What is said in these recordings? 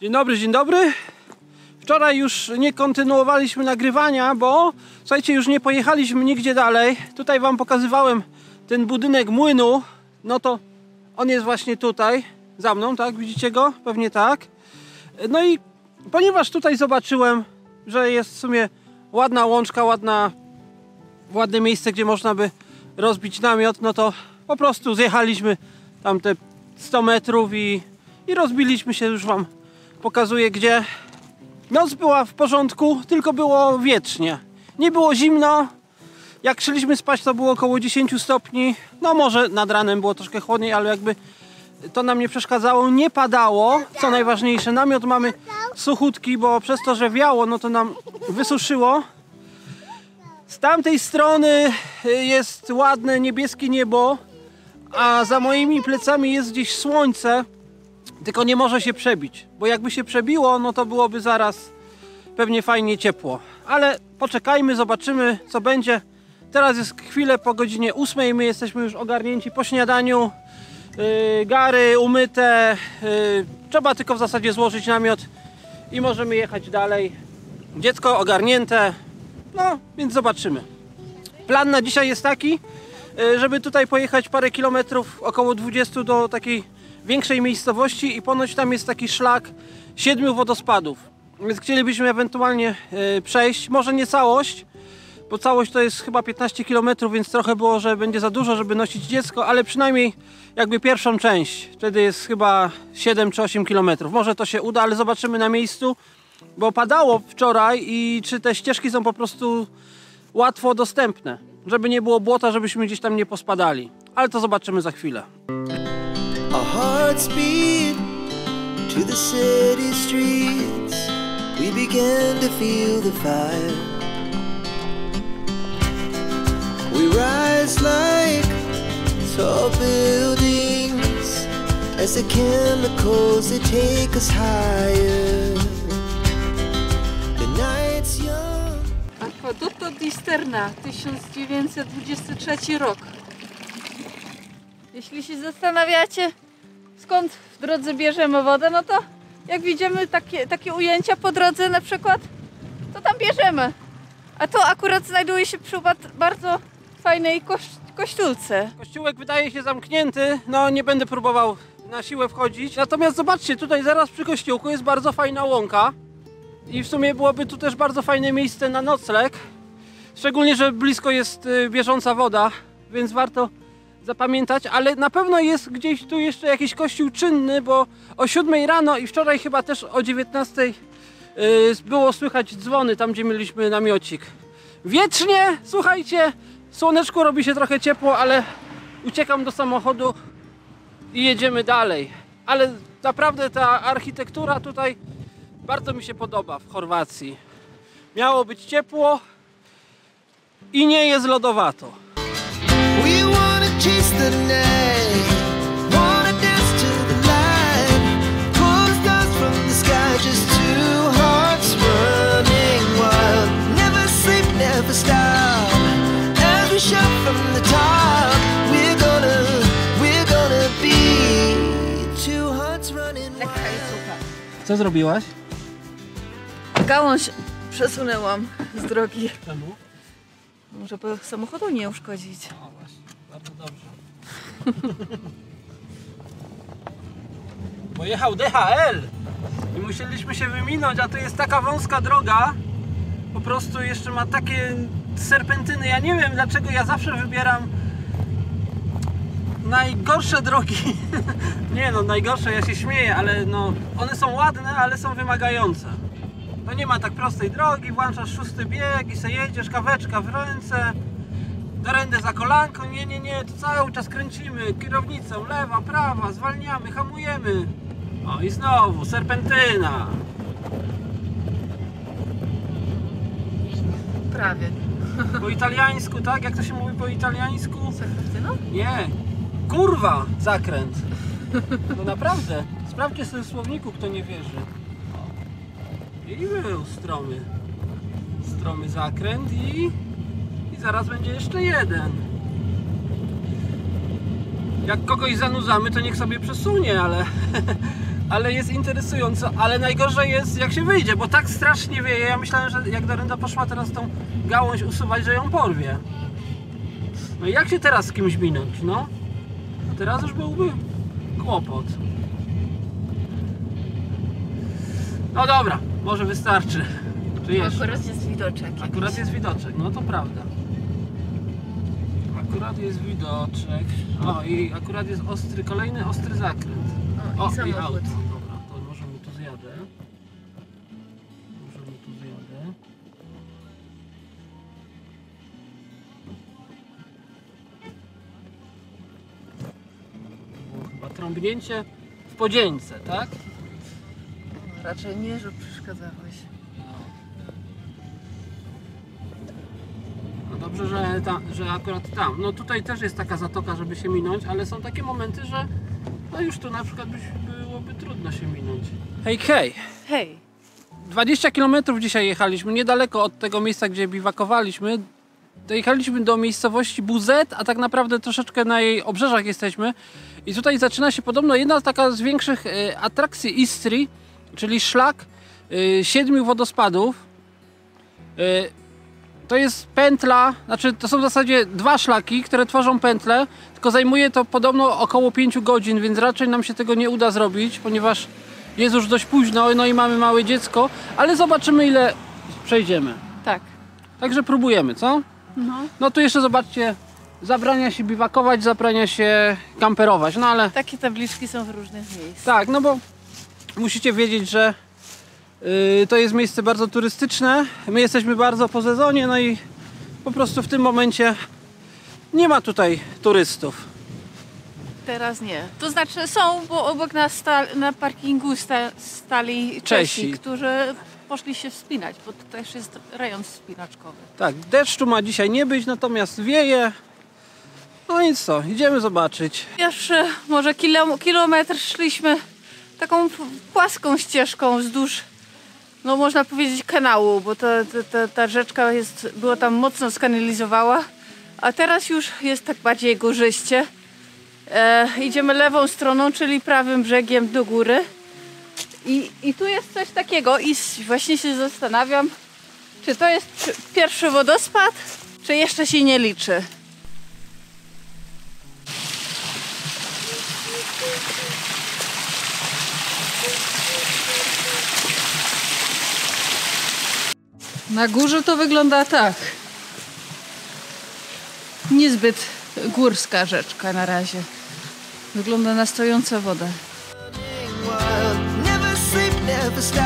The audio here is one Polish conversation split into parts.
Dzień dobry, dzień dobry. Wczoraj już nie kontynuowaliśmy nagrywania, bo słuchajcie, już nie pojechaliśmy nigdzie dalej. Tutaj wam pokazywałem ten budynek młynu. No to on jest właśnie tutaj, za mną, tak? Widzicie go? Pewnie tak. No i ponieważ tutaj zobaczyłem, że jest w sumie ładna łączka, ładne miejsce, gdzie można by rozbić namiot, no to po prostu zjechaliśmy tam te 100 metrów i rozbiliśmy się, już wam pokazuję gdzie. Noc była w porządku, tylko było wietrznie. Nie było zimno. Jak szliśmy spać, to było około 10 stopni. No może nad ranem było troszkę chłodniej, ale jakby to nam nie przeszkadzało. Nie padało, co najważniejsze. Namiot mamy suchutki, bo przez to, że wiało, no to nam wysuszyło. Z tamtej strony jest ładne niebieskie niebo, a za moimi plecami jest gdzieś słońce. Tylko nie może się przebić, bo jakby się przebiło, no to byłoby zaraz pewnie fajnie ciepło. Ale poczekajmy, zobaczymy co będzie. Teraz jest chwilę po godzinie 8, my jesteśmy już ogarnięci po śniadaniu. Gary umyte, trzeba tylko w zasadzie złożyć namiot i możemy jechać dalej. Dziecko ogarnięte, no więc zobaczymy. Plan na dzisiaj jest taki, żeby tutaj pojechać parę kilometrów, około 20 do takiej większej miejscowości i ponoć tam jest taki szlak 7 wodospadów. Więc chcielibyśmy ewentualnie przejść, może nie całość, bo całość to jest chyba 15 km, więc trochę było, że będzie za dużo, żeby nosić dziecko, ale przynajmniej jakby pierwszą część. Wtedy jest chyba 7 czy 8 km. Może to się uda, ale zobaczymy na miejscu, bo padało wczoraj i czy te ścieżki są po prostu łatwo dostępne, żeby nie było błota, żebyśmy gdzieś tam nie pospadali. Ale to zobaczymy za chwilę. Our hearts beat to the city streets. We began to feel the fire. We rise like tall buildings as the chemicals they take us higher. The night's young. Acquedotto di Sterna, 1923 rok. Jeśli się zastanawiacie, skąd w drodze bierzemy wodę, no to jak widzimy takie ujęcia po drodze na przykład, to tam bierzemy. A to akurat znajduje się przy bardzo fajnej kościółce. Kościółek wydaje się zamknięty, no nie będę próbował na siłę wchodzić. Natomiast zobaczcie, tutaj zaraz przy kościółku jest bardzo fajna łąka. I w sumie byłoby tu też bardzo fajne miejsce na nocleg. Szczególnie, że blisko jest bieżąca woda, więc warto zapamiętać, ale na pewno jest gdzieś tu jeszcze jakiś kościół czynny, bo o 7 rano i wczoraj chyba też o 19 było słychać dzwony tam, gdzie mieliśmy namiocik. Wiecznie, słuchajcie, słoneczku, robi się trochę ciepło, ale uciekam do samochodu i jedziemy dalej. Ale naprawdę ta architektura tutaj bardzo mi się podoba w Chorwacji. Miało być ciepło i nie jest lodowato. Chase the night, wanna dance to the light, pull the stars from the sky, just two hearts running wild, never sleep, never stop, as we shout from the top, we're gonna be two hearts running wild. Co zrobiłaś? Gałąź przesunęłam z drogi, Czemu? żeby samochodu nie uszkodzić. O właśnie, bardzo dobrze. Pojechał DHL i musieliśmy się wyminąć, a to jest taka wąska droga. Po prostu jeszcze ma takie serpentyny. Ja nie wiem dlaczego ja zawsze wybieram najgorsze drogi. Nie no, najgorsze, ja się śmieję, ale no one są ładne, ale są wymagające. To nie ma tak prostej drogi, włączasz 6. bieg i se jedziesz, kaweczka w ręce, dorędę za kolanką, nie, to cały czas kręcimy kierownicą, lewa, prawa, zwalniamy, hamujemy. O i znowu serpentyna. Prawie. Po italiańsku, tak? Jak to się mówi po italiańsku? Serpentyną? Nie, kurwa, zakręt. No naprawdę, sprawdźcie sobie w słowniku, kto nie wierzy. I był stromy zakręt i zaraz będzie jeszcze jeden. Jak kogoś zanudzamy, to niech sobie przesunie, ale ale jest interesująco, ale najgorzej jest jak się wyjdzie, bo tak strasznie wieje. Ja myślałem, że jak Dorenda poszła teraz tą gałąź usuwać, że ją porwie. No i jak się teraz z kimś minąć, no? Teraz już byłby kłopot. No dobra, może wystarczy. Czy jeszcze? Akurat jest widoczek. Akurat jest widoczek, no to prawda. Akurat jest widoczek. O, i akurat jest ostry, kolejny ostry zakręt. O, i samochód. auto. Dobra, to może mu tu zjadę. To było chyba trąbnięcie w podzieńce, tak? Raczej nie, że przeszkadzałeś. No dobrze, że akurat tam. No tutaj też jest taka zatoka, żeby się minąć, ale są takie momenty, że no już tu na przykład byłoby trudno się minąć. Hej, hej! Hej! 20 km dzisiaj jechaliśmy, niedaleko od tego miejsca, gdzie biwakowaliśmy. Dojechaliśmy do miejscowości Buzet, a tak naprawdę troszeczkę na jej obrzeżach jesteśmy. I tutaj zaczyna się podobno jedna taka z większych atrakcji Istrii, czyli szlak 7 wodospadów. To jest pętla, znaczy to są w zasadzie 2 szlaki, które tworzą pętlę, tylko zajmuje to podobno około 5 godzin, więc raczej nam się tego nie uda zrobić, ponieważ jest już dość późno, no i mamy małe dziecko, ale zobaczymy, ile przejdziemy. Tak. Także próbujemy, co? No tu jeszcze zobaczcie, zabrania się biwakować, zabrania się kamperować, no ale... Takie tabliczki są w różnych miejscach. Tak, no bo musicie wiedzieć, że to jest miejsce bardzo turystyczne. My jesteśmy bardzo po sezonie, no i po prostu w tym momencie nie ma tutaj turystów. Teraz nie. To znaczy są, bo obok nas na parkingu stali Czesi, którzy poszli się wspinać, bo to też jest rejon wspinaczkowy. Tak, deszczu ma dzisiaj nie być, natomiast wieje. No i co, idziemy zobaczyć. Pierwszy może kilometr szliśmy taką płaską ścieżką wzdłuż, no można powiedzieć, kanału, bo ta rzeczka była tam mocno skanalizowała, a teraz już jest tak bardziej górzyście. Idziemy lewą stroną, czyli prawym brzegiem do góry. I tu jest coś takiego i właśnie się zastanawiam, czy to jest pierwszy wodospad, czy jeszcze się nie liczy. Na górze to wygląda tak. Niezbyt górska rzeczka na razie. Wygląda na stojącą wodę. Never sleep, never stop.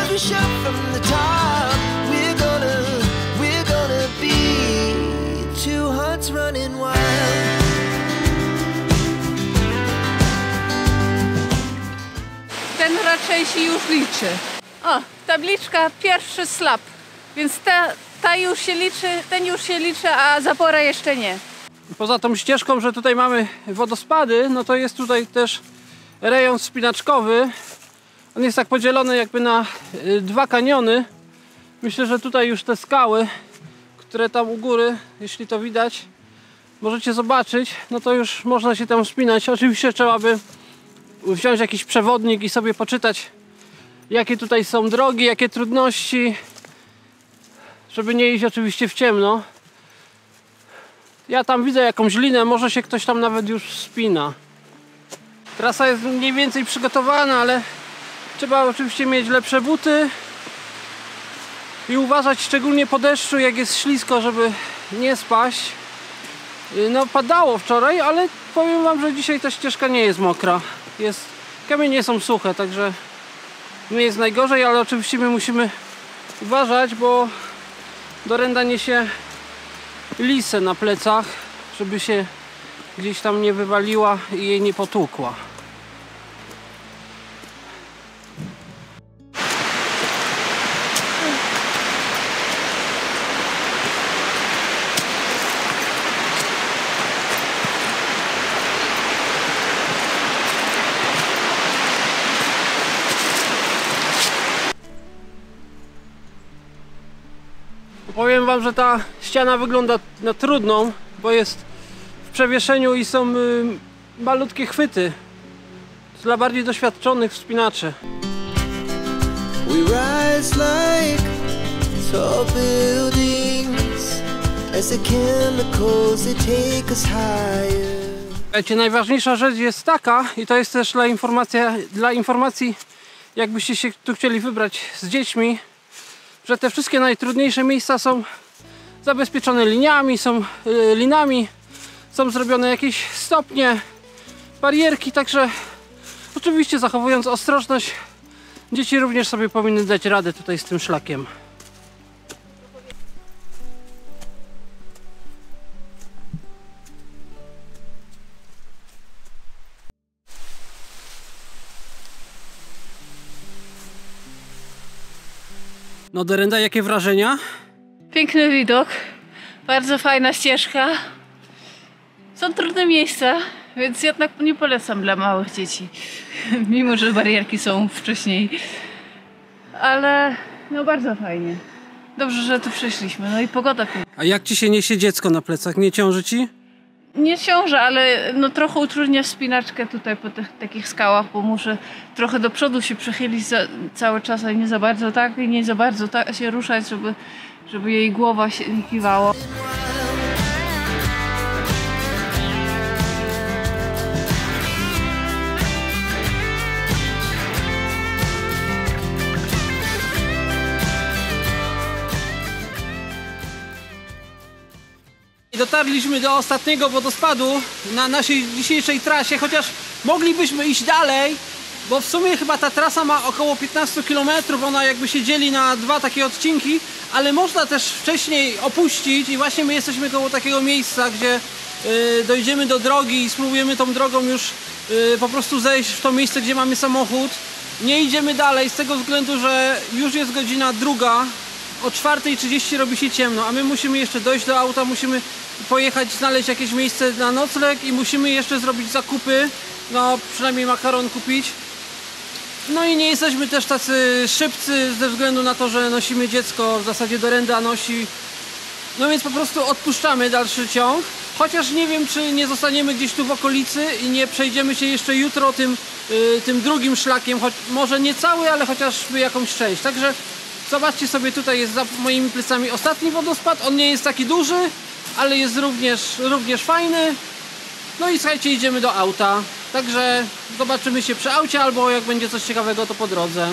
Every shot from the top. We're gonna be two hearts running wild. Ten raczej się już liczy. O, tabliczka pierwszy slap. Więc ta już się liczy, ten już się liczy, a zapora jeszcze nie. Poza tą ścieżką, że tutaj mamy wodospady, no to jest tutaj też rejon wspinaczkowy. On jest tak podzielony jakby na 2 kaniony. Myślę, że tutaj już te skały, które tam u góry, jeśli to widać, możecie zobaczyć, no to już można się tam wspinać. Oczywiście trzeba by wziąć jakiś przewodnik i sobie poczytać, jakie tutaj są drogi, jakie trudności, żeby nie iść oczywiście w ciemno. Ja tam widzę jakąś linę, może się ktoś tam nawet już wspina. Trasa jest mniej więcej przygotowana, ale trzeba oczywiście mieć lepsze buty i uważać szczególnie po deszczu, jak jest ślisko, żeby nie spaść. No padało wczoraj, ale powiem wam, że dzisiaj ta ścieżka nie jest mokra. Kamienie są suche, także nie jest najgorzej, ale oczywiście my musimy uważać, bo Dorenda niesie lisę na plecach, żeby się gdzieś tam nie wywaliła i jej nie potłukła. Powiem wam, że ta ściana wygląda na trudną, bo jest w przewieszeniu i są malutkie chwyty. dla bardziej doświadczonych wspinaczy. We rise like tall buildings as the chemicals they take us higher. Słuchajcie, najważniejsza rzecz jest taka, i to jest też dla informacji, jakbyście się tu chcieli wybrać z dziećmi, że te wszystkie najtrudniejsze miejsca są zabezpieczone linami, są zrobione jakieś stopnie, barierki, także oczywiście zachowując ostrożność, dzieci również sobie powinny dać radę tutaj z tym szlakiem. No Dorenda, jakie wrażenia? Piękny widok, bardzo fajna ścieżka. Są trudne miejsca, więc jednak nie polecam dla małych dzieci. Mimo że barierki są wcześniej. Ale no bardzo fajnie. Dobrze, że tu przyszliśmy. No i pogoda piękna. A jak ci się niesie dziecko na plecach? Nie ciąży ci? Nie ciążę, ale no trochę utrudnia wspinaczkę tutaj po tych takich skałach, bo muszę trochę do przodu się przechylić cały czas, a nie za bardzo tak i nie za bardzo tak się ruszać, żeby jej głowa się nie kiwała. Dotarliśmy do ostatniego wodospadu na naszej dzisiejszej trasie, chociaż moglibyśmy iść dalej, bo w sumie chyba ta trasa ma około 15 km, ona jakby się dzieli na dwa takie odcinki, ale można też wcześniej opuścić i właśnie my jesteśmy koło takiego miejsca, gdzie dojdziemy do drogi i spróbujemy tą drogą już po prostu zejść w to miejsce, gdzie mamy samochód. Nie idziemy dalej z tego względu, że już jest godzina 2, o 4:30 robi się ciemno, a my musimy jeszcze dojść do auta, musimy pojechać, znaleźć jakieś miejsce na nocleg i musimy jeszcze zrobić zakupy, no przynajmniej makaron kupić. No i nie jesteśmy też tacy szybcy ze względu na to, że nosimy dziecko, w zasadzie Dorenda nosi, no więc po prostu odpuszczamy dalszy ciąg. Chociaż nie wiem, czy nie zostaniemy gdzieś tu w okolicy i nie przejdziemy się jeszcze jutro tym drugim szlakiem, choć może nie cały, ale chociażby jakąś część. Także zobaczcie sobie, tutaj jest za moimi plecami ostatni wodospad. On nie jest taki duży, ale jest również fajny. No i słuchajcie, idziemy do auta. Także zobaczymy się przy aucie, albo jak będzie coś ciekawego, to po drodze.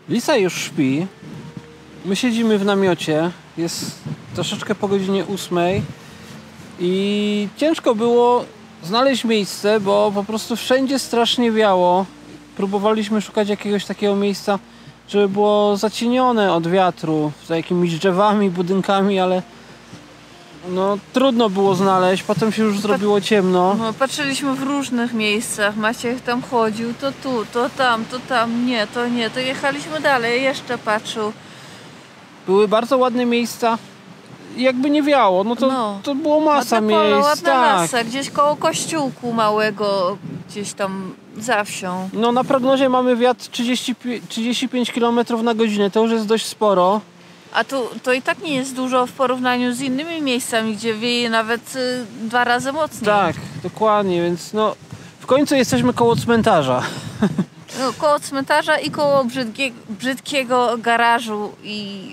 Lisa już śpi, my siedzimy w namiocie, jest troszeczkę po godzinie 8 i ciężko było znaleźć miejsce, bo po prostu wszędzie strasznie wiało. Próbowaliśmy szukać jakiegoś takiego miejsca, żeby było zacienione od wiatru, za jakimiś drzewami, budynkami, ale no trudno było znaleźć, potem się już zrobiło ciemno. No, patrzyliśmy w różnych miejscach, Maciek tam chodził, to tu, to tam, nie, to jechaliśmy dalej, jeszcze patrzył. Były bardzo ładne miejsca, jakby nie wiało, to było masa ładne pole, miejsc. ładna tak. lasa, gdzieś koło kościółku małego, gdzieś tam za wsią. No na prognozie mamy wiatr 35 km na godzinę, to już jest dość sporo. A tu to i tak nie jest dużo w porównaniu z innymi miejscami, gdzie wieje nawet 2 razy mocniej. Tak, dokładnie, więc no w końcu jesteśmy koło cmentarza. No, koło cmentarza i koło brzydkiego garażu i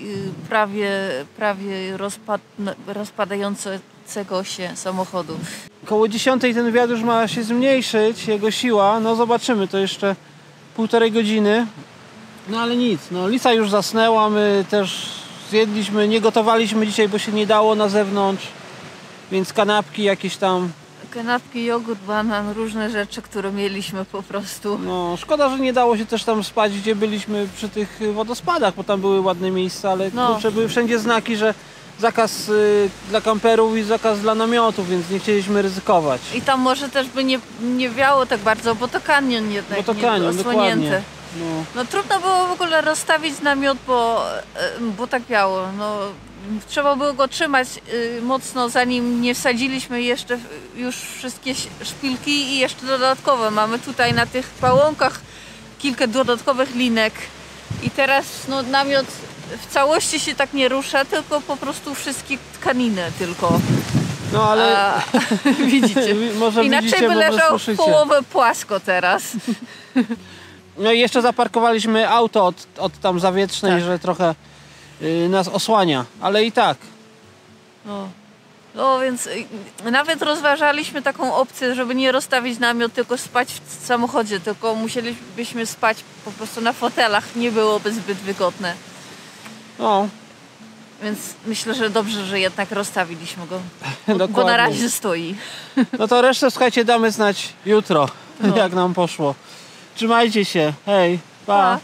prawie rozpadającego się samochodu. Koło 10 ten wiatr już ma się zmniejszyć, jego siła, no zobaczymy, to jeszcze 1,5 godziny. No ale nic, no Lisa już zasnęła, my też zjedliśmy, nie gotowaliśmy dzisiaj, bo się nie dało na zewnątrz, więc kanapki jakieś tam. Kanapki, jogurt, banan, różne rzeczy, które mieliśmy po prostu. No, szkoda, że nie dało się też tam spać, gdzie byliśmy przy tych wodospadach, bo tam były ładne miejsca, ale No. kurczę, były wszędzie znaki, że zakaz dla kamperów i zakaz dla namiotów, więc nie chcieliśmy ryzykować. I tam może też by nie wiało tak bardzo, bo to kanion jednak, Bo to nie kanion, osłonięte. dokładnie. No. No trudno było w ogóle rozstawić namiot, bo tak wiało. No, trzeba było go trzymać mocno, zanim nie wsadziliśmy jeszcze już wszystkie szpilki i jeszcze dodatkowe. Mamy tutaj na tych pałąkach kilka dodatkowych linek i teraz no, namiot w całości się tak nie rusza, tylko po prostu wszystkie tkaniny tylko. No ale Widzicie? może Inaczej widzicie, by bo leżał w słyszycie. połowę płasko teraz. No i jeszcze zaparkowaliśmy auto od tam Zawietrznej, Tak. że trochę nas osłania, ale i tak. No więc nawet rozważaliśmy taką opcję, żeby nie rozstawić namiot, tylko spać w samochodzie, tylko musielibyśmy spać po prostu na fotelach, nie byłoby zbyt wygodne. No, Więc myślę, że dobrze, że jednak rozstawiliśmy go, bo dokładnie. na razie stoi. No to resztę, słuchajcie, damy znać jutro, No. jak nam poszło. Trzymajcie się, hej, pa. Pa.